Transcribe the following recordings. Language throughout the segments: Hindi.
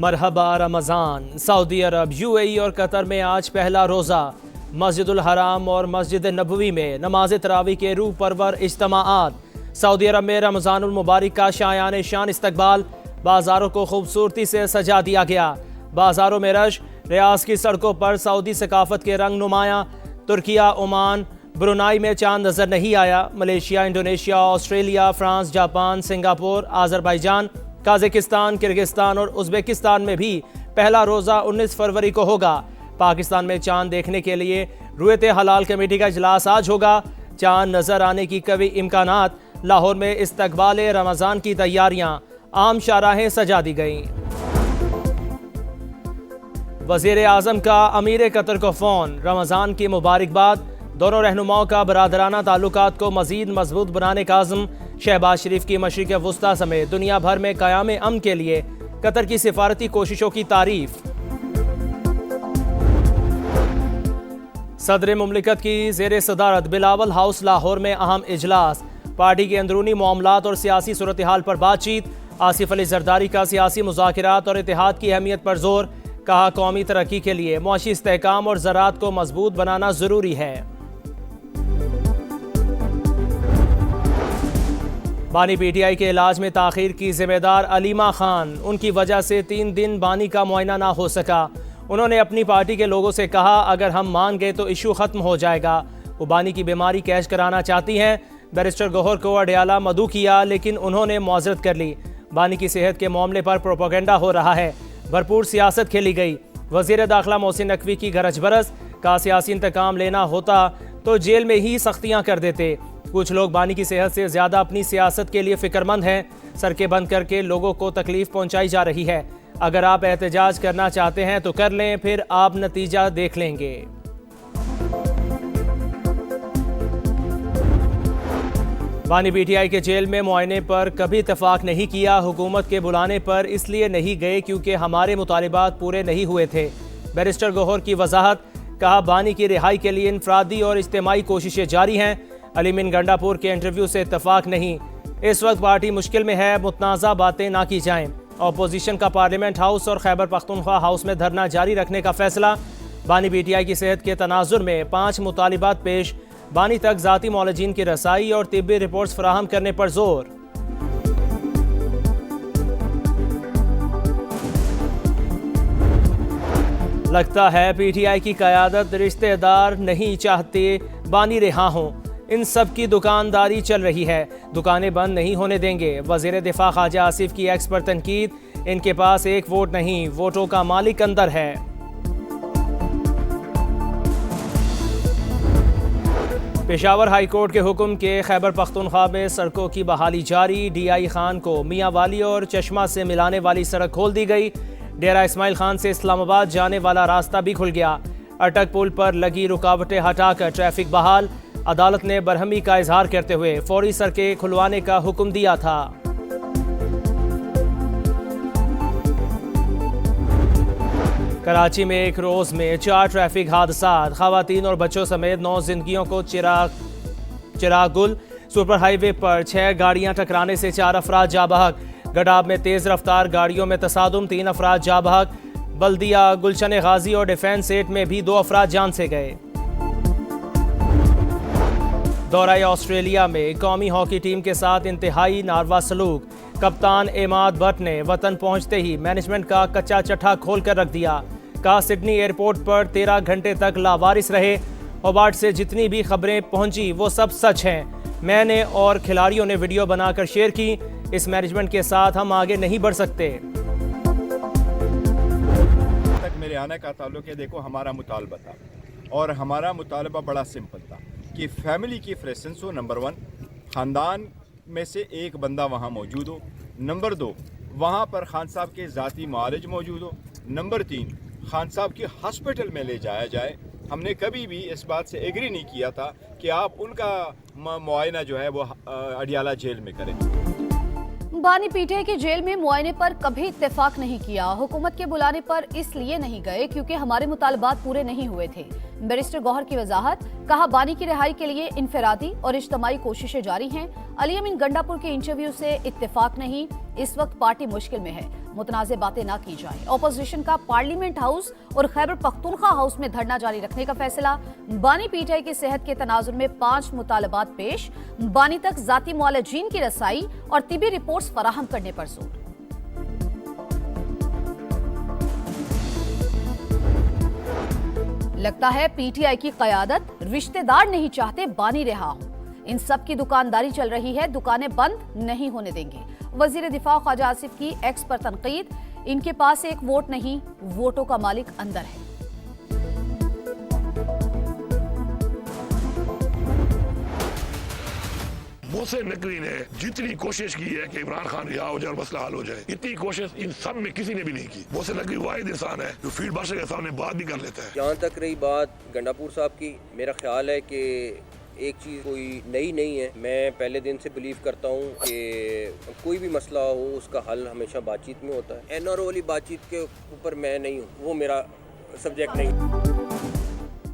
मरहबा रमज़ान। सऊदी अरब, यूएई और कतर में आज पहला रोज़ा। मस्जिदुल हराम और मस्जिद नबवी में नमाज तरावी के रूह परवर इज्तिमाआत। सऊदी अरब में रमज़ानुल मुबारक का शायान शान इस्तकबाल। बाज़ारों को खूबसूरती से सजा दिया गया। बाज़ारों में रश। रियाज की सड़कों पर सऊदी सकाफत के रंग नुमायाँ। तुर्किया, ओमान, ब्रुनाई में चांद नजर नहीं आया। Malaysia, Indonesia, Australia, France, Japan, Singapore, Azerbaijan, Kazakhstan, Kyrgyzstan और उज़्बेकिस्तान में भी पहला रोज़ा 19 फरवरी को होगा। पाकिस्तान में चांद देखने के लिए रुयत हलाल कमेटी का इजलास आज होगा। चांद नजर आने की कवी इम्कानात। लाहौर में इस्तकबाल रमज़ान की तैयारियां। आम शाहराहें सजा दी गईं। वज़ीर आज़म का अमीर कतर को फ़ोन। रमज़ान की मुबारकबाद। दोनों रहनुमाओं का बरादराना ताल्लुकात को मज़ीद मजबूत बनाने का आज़म। शहबाज शरीफ की मशरिक़ वुस्ता समेत दुनिया भर में क़याम अमन के लिए कतर की सिफारती कोशिशों की तारीफ। सदर मुमलिकत की ज़ेर सदारत बिलावल हाउस लाहौर में अहम इजलास। पार्टी के अंदरूनी मामलात और सियासी सूरत हाल पर बातचीत। आसिफ अली जरदारी का सियासी मुज़ाकरात और इत्तेहाद की अहमियत पर जोर। कहा, कौमी तरक्की के लिए मुआशी इस्तेहकाम और ज़राअत को मजबूत बनाना ज़रूरी है। बानी पीटीआई के इलाज में ताख़ीर की जिम्मेदार अलीमा खान। उनकी वजह से 3 दिन बानी का मुआयना ना हो सका। उन्होंने अपनी पार्टी के लोगों से कहा, अगर हम मान गए तो इशू ख़त्म हो जाएगा। वो बानी की बीमारी कैश कराना चाहती हैं। बैरिस्टर गौहर को अडयाला मदऊ किया, लेकिन उन्होंने मुआज़रत कर ली। बानी की सेहत के मामले पर प्रोपेगेंडा हो रहा है। भरपूर सियासत खेली गई। वज़ीर दाखिला मोहसिन नकवी की गरज बरस। का सियासी इंतकाम लेना होता तो जेल में ही सख्तियाँ कर देते। कुछ लोग बानी की सेहत से ज़्यादा अपनी सियासत के लिए फ़िक्रमंद हैं। सड़कें बंद करके लोगों को तकलीफ़ पहुँचाई जा रही है। अगर आप एहतजाज करना चाहते हैं तो कर लें, फिर आप नतीजा देख लेंगे। बानी पीटीआई के जेल में मुआयने पर कभी इत्तफाक नहीं किया। हुकूमत के बुलाने पर इसलिए नहीं गए क्योंकि हमारे मुतालिबात पूरे नहीं हुए थे। बैरिस्टर गौहर की वजाहत। कहा, बानी की रिहाई के लिए इनफरादी और इज्तिमाई कोशिशें जारी हैं। अलीमिन गंडापुर के इंटरव्यू से इत्तफाक नहीं। इस वक्त पार्टी मुश्किल में है, मुतनाज़ा बातें ना की जाएं। अपोजिशन का पार्लियामेंट हाउस और खैबर पख्तूनख्वा हाउस में धरना जारी रखने का फैसला। बानी पीटीआई की सेहत के तनाजुर में 5 मुतालिबात पेश। बानी तक ज़ाती मौलजीन की रसाई और तिब्बी रिपोर्ट्स फराहम करने पर जोर। लगता है पीटीआई की क़यादत रिश्तेदार नहीं चाहते बानी रिहा हों। इन सब की दुकानदारी चल रही है, दुकानें बंद नहीं होने देंगे। वज़ीर दिफा ख्वाजा आसिफ की एक्स पर तनकीद। इनके पास एक वोट नहीं, वोटों का मालिक अंदर है। पेशावर हाई कोर्ट के हुक्म के खैबर पख्तूनख्वा में सड़कों की बहाली जारी। डीआई खान को मियाँ वाली और चश्मा से मिलाने वाली सड़क खोल दी गई। डेरा इस्माइल खान से इस्लामाबाद जाने वाला रास्ता भी खुल गया। अटक पुल पर लगी रुकावटें हटाकर ट्रैफिक बहाल। अदालत ने बरहमी का इजहार करते हुए फौरी सड़कें खुलवाने का हुक्म दिया था। कराची में एक रोज में 4 ट्रैफिक हादसात। खवातीन और बच्चों समेत 9 जिंदगियों को चिरागुल सुपर हाईवे पर 6 गाड़ियां टकराने से 4 अफराद जा बहक। गडाब में तेज रफ्तार गाड़ियों में तसादुम, 3 अफराद जा बहक। बल्दिया, गुलशन गाजी और डिफेंस सेट में भी 2 अफराद जान से गए। दौरा ऑस्ट्रेलिया में कौमी हॉकी टीम के साथ इंतहाई नारवा सलूक। कप्तान एमाद भट्ट ने वतन पहुंचते ही मैनेजमेंट का कच्चा चट्ठा खोल कर रख दिया। कहा, सिडनी एयरपोर्ट पर 13 घंटे तक लावारिस रहे। होबार्ट से जितनी भी खबरें पहुंची वो सब सच हैं। मैंने और खिलाड़ियों ने वीडियो बनाकर शेयर की। इस मैनेजमेंट के साथ हम आगे नहीं बढ़ सकते। तक मेरे आने का ताल्लुक है। देखो, हमारा मुतालबा था और हमारा मुतालबा बड़ा सिंपल था कि फैमिली की प्रेजेंस हो। नंबर 1, ख़ानदान में से एक बंदा वहाँ मौजूद हो। नंबर 2, वहाँ पर खान साहब के ज़ाती मुआलिज मौजूद हो। नंबर 3, खान साहब की हॉस्पिटल में ले जाया जाए। हमने कभी भी इस बात से एग्री नहीं किया था कि आप उनका मुआयना जो है वो अडयाला जेल में करें। बानी पीटीआई की जेल में मुआयने पर कभी इत्तेफाक नहीं किया। हुकूमत के बुलाने पर इसलिए नहीं गए क्योंकि हमारे मुतालबात पूरे नहीं हुए थे। बैरिस्टर गौहर की वजाहत। कहा, बानी की रिहाई के लिए इनफरादी और इज्तिमाई कोशिशें जारी हैं। अलीमिन गंडापुर के इंटरव्यू से इत्तेफाक नहीं। इस वक्त पार्टी मुश्किल में है, मुतनाज़ बातें ना की जाए। ऑपोजिशन का पार्लियामेंट हाउस और खैबर पख्तूनख्वा हाउस में धरना जारी रखने का फैसला। बानी पीटीआई की सेहत के तनाजुर में 5 मुतालबात पेश। बानी तक जाती मुआलजीन की रसाई और तिबी रिपोर्ट्स फराहम करने पर जोर। लगता है पीटीआई की कयादत रिश्तेदार नहीं चाहते बानी रिहा हो। इन सब की दुकानदारी चल रही है, दुकानें बंद नहीं होने देंगे। वजीर दिफा ख्वाजा आसिफ की एक्स पर तनकीद, इनके पास एक वोट नहीं, वोटों का मालिक अंदर है। मोहसिन नकवी ने जितनी कोशिश की है कि इमरान खान रिहा हो जाए और मसला हल हो जाए, इतनी कोशिश इन सब में किसी ने भी नहीं की। मोहसिन नकवी वाहिद इंसान है जो फील्ड मार्शल के सामने बात भी कर लेता है। जहाँ तक रही बात गंडापुर साहब की, मेरा ख्याल है कि एक चीज़ कोई नई नहीं है। मैं पहले दिन से बिलीव करता हूँ कि कोई भी मसला हो उसका हल हमेशा बातचीत में होता है। एनआरओ वाली बातचीत के ऊपर मैं नहीं हूँ, वो मेरा सब्जेक्ट नहीं।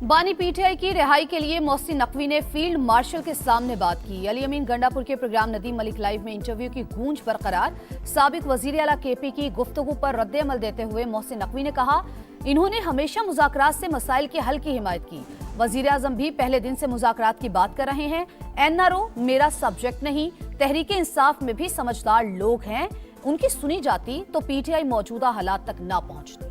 बानी पीटीआई की रिहाई के लिए मोहसिन नकवी ने फील्ड मार्शल के सामने बात की। अली अमीन गंडापुर के प्रोग्राम नदीम मलिक लाइव में इंटरव्यू की गूंज बरकरार। साबिक वजीर आला केपी की गुफ्तगू पर रद्द-ए-अमल देते हुए मोहसिन नकवी ने कहा, इन्होंने हमेशा मुज़ाकरात से मसाइल के हल की हिमायत की। वजीर आजम भी पहले दिन से मुज़ाकरात की बात कर रहे हैं। एनआरओ मेरा सब्जेक्ट नहीं, तहरीक इंसाफ में भी समझदार लोग हैं, उनकी सुनी जाती तो पीटीआई मौजूदा हालात तक ना पहुंचती।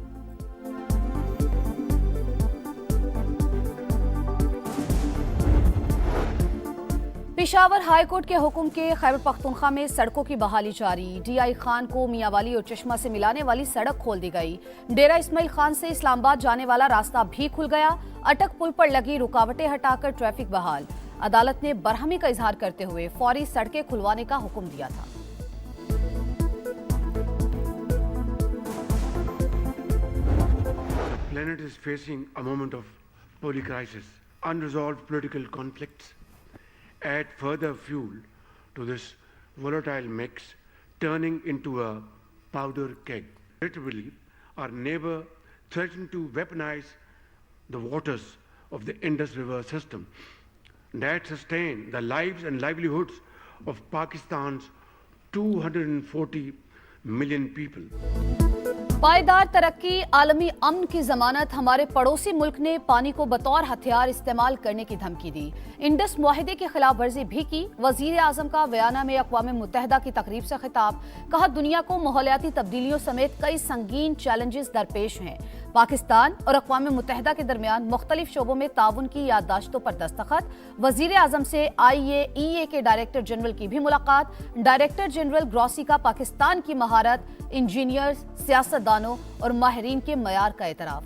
पेशावर हाईकोर्ट के हुक्म के खैबर पख्तूनख्वा में सड़कों की बहाली जारी। डीआई खान को मियांवाली और चश्मा से मिलाने वाली सड़क खोल दी गई। डेरा इस्माइल खान से इस्लामाबाद जाने वाला रास्ता भी खुल गया। अटक पुल पर लगी रुकावटें हटाकर ट्रैफिक बहाल। अदालत ने बरहमी का इजहार करते हुए फौरी सड़कें खुलवाने का हुक्म दिया था। The planet is facing a moment of polycrisis. Unresolved political conflicts add further fuel to this volatile mix, turning into a powder keg. Literally, our neighbor threatened to weaponize the waters of the Indus River system that sustain the lives and livelihoods of Pakistan's 240 million people. पायदार तरक्की, आलमी अमन की जमानत। हमारे पड़ोसी मुल्क ने पानी को बतौर हथियार इस्तेमाल करने की धमकी दी। इंडस मुआहिदे की खिलाफ वर्जी भी की। वजीर आजम का वियना में अक़वाम मुत्तहिदा की तकरीब से खिताब, कहा दुनिया को माहौलियाती तब्दीलियों समेत कई संगीन चैलेंजेस दरपेश हैं। पाकिस्तान और अक़वाम मुत्तहिदा के दरमियान मुख्तलिफ शोबों में ताउन की याददाश्तों पर दस्तखत। वजीर आजम से IAEA के डायरेक्टर जनरल की भी मुलाकात। डायरेक्टर जनरल ग्रॉसी का पाकिस्तान की महारत, इंजीनियर्स, सियासतदानों और माहिरीन के मयार का एतराफ।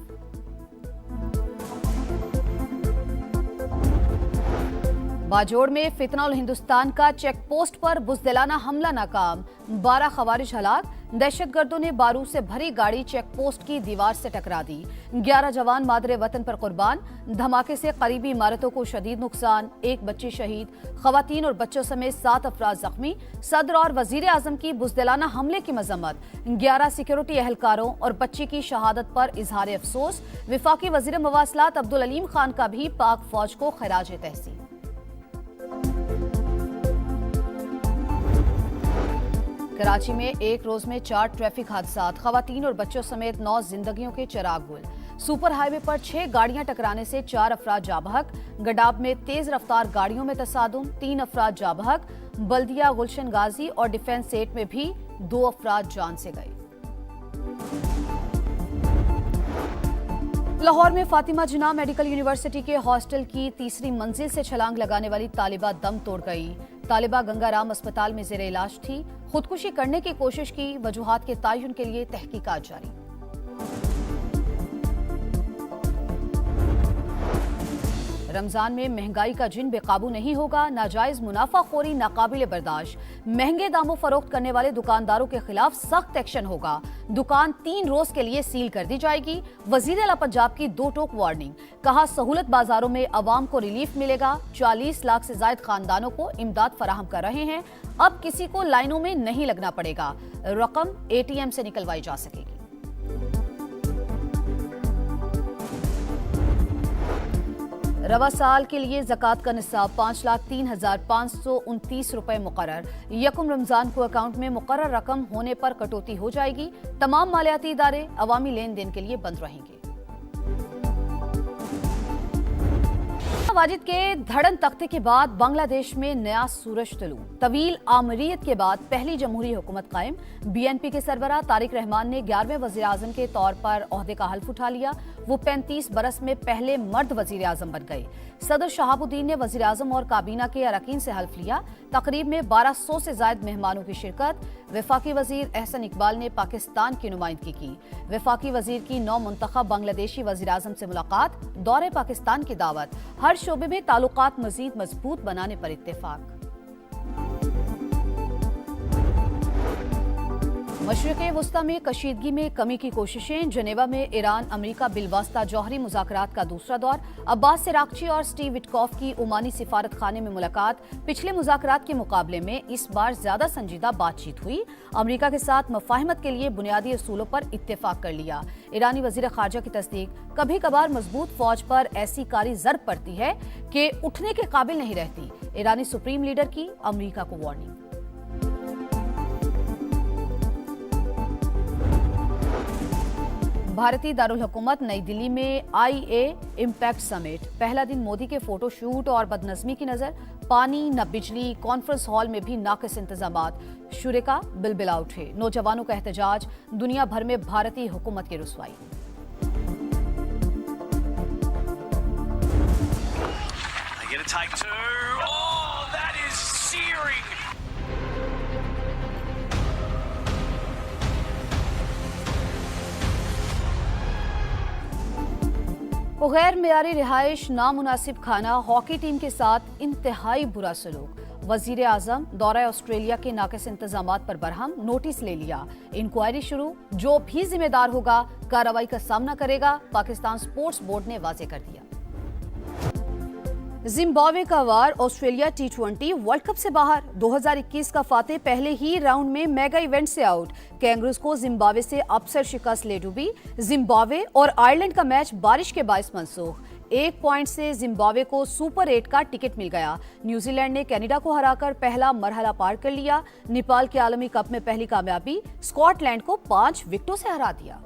बाजोड़ में फितनाउल हिंदुस्तान का चेक पोस्ट पर बुज़दिलाना हमला नाकाम। 12 खवारिज हलाक। दहशतगर्दों ने बारूद से भरी गाड़ी चेक पोस्ट की दीवार से टकरा दी। 11 जवान मादरे वतन पर कुर्बान। धमाके से करीबी इमारतों को शदीद नुकसान, 1 बच्ची शहीद, खवातीन और बच्चों समेत 7 अफराद जख्मी। सदर और वजीर आजम की बुज़दिलाना हमले की मजम्मत। 11 सिक्योरिटी एहलकारों और बच्ची की शहादत पर इजहार अफसोस। विफाकी वजीर मवासलात अब्दुल अलीम खान का भी पाक फौज को खराज तहसीन। कराची में एक रोज में 4 ट्रैफिक हादसात, खवातीन और बच्चों समेत 9 जिंदगियों के चिराग गुल। सुपर हाईवे पर 6 गाड़ियां टकराने से 4 अफराद जाबहक। गडाब में तेज रफ्तार गाड़ियों में तसादुम, 3 अफराद जाबहक। बल्दिया, गुलशन गाजी और डिफेंस सेट में भी 2 अफराद जान से गए। लाहौर में फातिमा जिन्ना मेडिकल यूनिवर्सिटी के हॉस्टल की तीसरी मंजिल से छलांग लगाने वाली तालिबा दम तोड़ गई। तालिबा गंगाराम अस्पताल में जेर इलाज थी। खुदकुशी करने की कोशिश की। वजूहात के तयन के लिए तहकीकात जारी। रमजान में महंगाई का जिन बेकाबू नहीं होगा। नाजायज मुनाफाखोरी नाकाबिले बर्दाश्त। महंगे दामों फरोख्त करने वाले दुकानदारों के खिलाफ सख्त एक्शन होगा। दुकान 3 रोज के लिए सील कर दी जाएगी। वजीर आला पंजाब की 2 टोक वार्निंग, कहा सहूलत बाजारों में अवाम को रिलीफ मिलेगा। 40 लाख से ज्यादा खानदानों को इमदाद फराहम कर रहे हैं। अब किसी को लाइनों में नहीं लगना पड़ेगा। रकम ATM से निकलवाई जा सकेगी। रवा साल के लिए ज़कात का निसाब 5,03,529 रुपए मुकर्रर। यकम रमजान को अकाउंट में मुकर्रर रकम होने पर कटौती हो जाएगी। तमाम मालियाती इदारे अवामी लेन देन के लिए बंद रहेंगे। वाजिद के धड़न तख्ते के बाद बांग्लादेश में नया सूरज तुलू। तवील आमरीत के बाद पहली जमहूरी हुकूमत कायम। बीएनपी के सरबराह तारिक रहमान ने 11वें वजीर आजम के तौर पर ओहदे का हल्फ उठा लिया। वो 35 बरस में पहले मर्द वजीर आजम बन गए। सदर शहाबुद्दीन ने वजीर आजम और काबीना के अरकान से हल्फ लिया। तकरीब में 1200 से ज्यादा मेहमानों की शिरकत। वफाकी वजीर एहसन इकबाल ने पाकिस्तान की नुमाइंदगी की। वफाकी वजीर की 9 मुंतखब बांग्लादेशी वजीर आजम से मुलाकात। दौरे पाकिस्तान की दावत। हर शोबे में ताल्लुकात मजीद मजबूत बनाने पर इत्तेफाक। मशरिक़ वस्ता में कशीदगी में कमी की कोशिशें। जनेवा में ईरान अमेरिका बिलवास्ता जौहरी मुज़ाकरात का दूसरा दौर। अब्बास सिरागची और स्टीव विटकॉफ की ओमानी सिफारत खाने में मुलाकात। पिछले मुज़ाकरात के मुकाबले में इस बार ज्यादा संजीदा बातचीत हुई। अमेरिका के साथ मुफाहमत के लिए बुनियादी असूलों पर इत्तेफाक कर लिया। ईरानी वज़ीर ख़ारजा की तस्दीक। कभी कभार मजबूत फौज पर ऐसी कारी ज़रब पड़ती है कि उठने के काबिल नहीं रहती। ईरानी सुप्रीम लीडर की अमेरिका को वार्निंग। भारतीय दारुल हुकूमत नई दिल्ली में IA इम्पैक्ट समिट। पहला दिन मोदी के फोटो शूट और बदनज़मी की नजर। पानी न बिजली, कॉन्फ्रेंस हॉल में भी नाक़िस इंतजामात। शुरेका बिलबिला उठे। नौजवानों का एहतजाज। दुनिया भर में भारतीय हुकूमत की रुसवाई। गैर मियारी रिहाइश, नामुनासिब खाना, हॉकी टीम के साथ इंतहाई बुरा सलूक। वजीर आजम दौरा ऑस्ट्रेलिया के नाक़िस इंतजामात पर बरहम। नोटिस ले लिया। इंक्वायरी शुरू। जो भी जिम्मेदार होगा कार्रवाई का सामना करेगा। पाकिस्तान स्पोर्ट्स बोर्ड ने वाजे कर दिया। जिम्बाब्वे का वार। ऑस्ट्रेलिया T20 वर्ल्ड कप से बाहर। 2021 का फातेह पहले ही राउंड में मेगा इवेंट से आउट। कैंगरूज को जिम्बाब्वे से अपसेट शिकस्त ले डूबी। जिम्बाब्वे और आयरलैंड का मैच बारिश के बायस मनसूख। 1 पॉइंट से जिम्बाब्वे को सुपर 8 का टिकट मिल गया। न्यूजीलैंड ने कनाडा को हराकर पहला मरहला पार कर लिया। नेपाल के आलमी कप में पहली कामयाबी। स्कॉटलैंड को 5 विकेटों से हरा दिया।